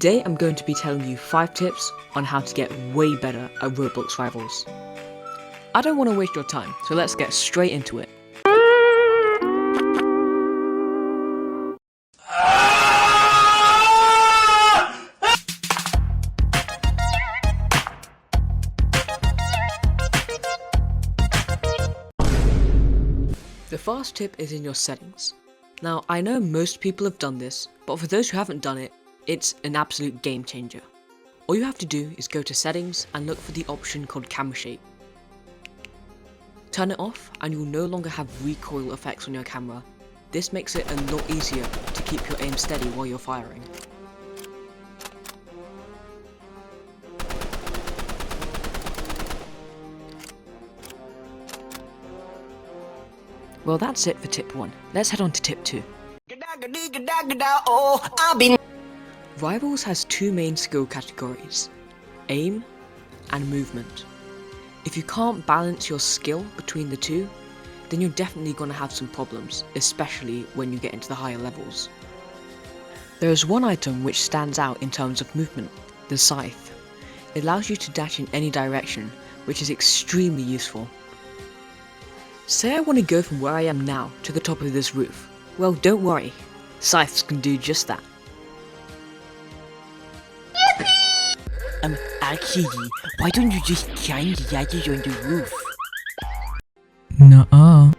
Today I'm going to be telling you 5 tips on how to get way better at Roblox Rivals. I don't want to waste your time, so let's get straight into it. The first tip is in your settings. Now, I know most people have done this, but for those who haven't done it, it's an absolute game changer. All you have to do is go to settings and look for the option called camera shape. Turn it off and you will no longer have recoil effects on your camera. This makes it a lot easier to keep your aim steady while you're firing. Well, that's it for tip 1. Let's head on to tip 2. Rivals has 2 main skill categories, aim and movement. If you can't balance your skill between the two, then you're definitely going to have some problems, especially when you get into the higher levels. There is one item which stands out in terms of movement, the scythe. It allows you to dash in any direction, which is extremely useful. Say I want to go from where I am now to the top of this roof. Well, don't worry, scythes can do just that. Actually, why don't you just climb the ladders on the roof? Nuh-uh.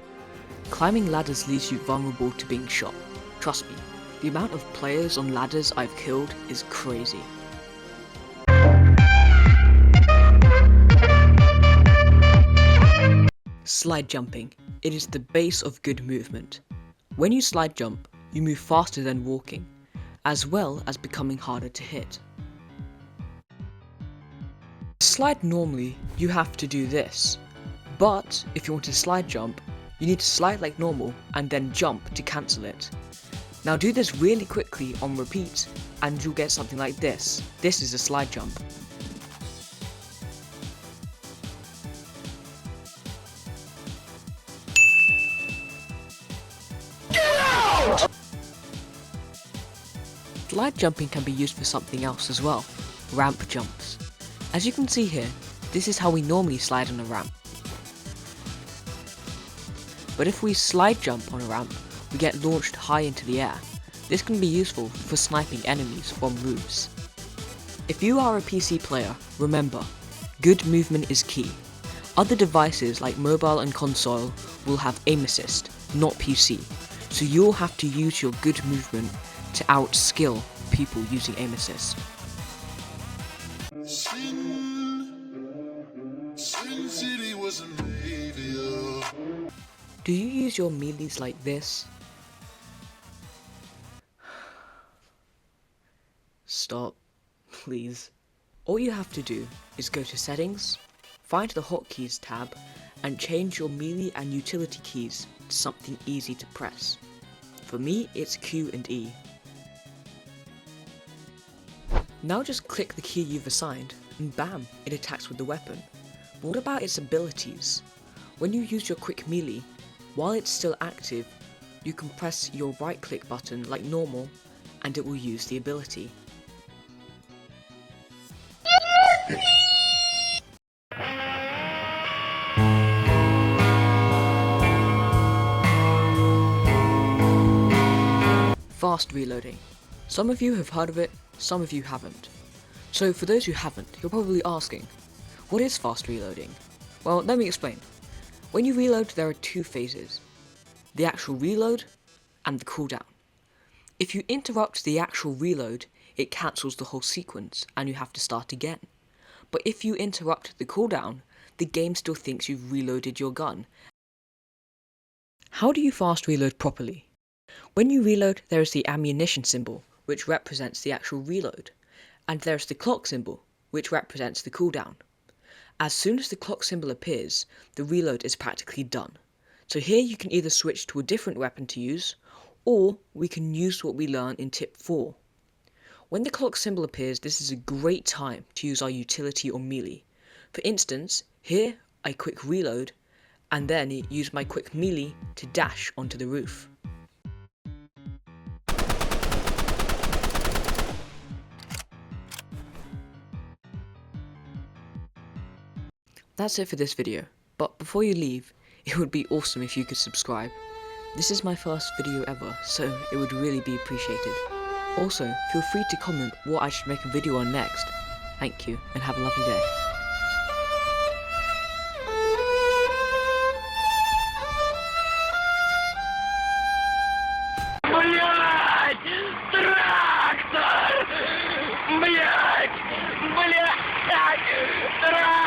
Climbing ladders leaves you vulnerable to being shot. Trust me, the amount of players on ladders I've killed is crazy. Slide jumping. It is the base of good movement. When you slide jump, you move faster than walking, as well as becoming harder to hit. Slide normally, you have to do this, but if you want to slide jump, you need to slide like normal and then jump to cancel it. Now do this really quickly on repeat and you'll get something like this. This is a slide jump. Slide jumping can be used for something else as well, ramp jumps. As you can see here, this is how we normally slide on a ramp. But if we slide jump on a ramp, we get launched high into the air. This can be useful for sniping enemies from roofs. If you are a PC player, remember, good movement is key. Other devices like mobile and console will have aim assist, not PC, so you'll have to use your good movement to outskill people using aim assist. Do you use your melees like this? Stop, please. All you have to do is go to settings, find the hotkeys tab, and change your melee and utility keys to something easy to press. For me, it's Q and E. Now just click the key you've assigned, and bam, it attacks with the weapon. But what about its abilities? When you use your quick melee, while it's still active, you can press your right click button like normal, and it will use the ability. Fast reloading. Some of you have heard of it, some of you haven't. So for those who haven't, you're probably asking, what is fast reloading? Well, let me explain. When you reload, there are 2 phases. The actual reload and the cooldown. If you interrupt the actual reload, it cancels the whole sequence and you have to start again. But if you interrupt the cooldown, the game still thinks you've reloaded your gun. How do you fast reload properly? When you reload, there is the ammunition symbol, which represents the actual reload, and there is the clock symbol, which represents the cooldown. As soon as the clock symbol appears, the reload is practically done. So here you can either switch to a different weapon to use, or we can use what we learned in tip 4. When the clock symbol appears, this is a great time to use our utility or melee. For instance, here I quick reload, and then use my quick melee to dash onto the roof. That's it for this video, but before you leave, it would be awesome if you could subscribe. This is my first video ever, so it would really be appreciated. Also, feel free to comment what I should make a video on next. Thank you, and have a lovely day. Блять! Трактор! Блять! Блять! Трактор!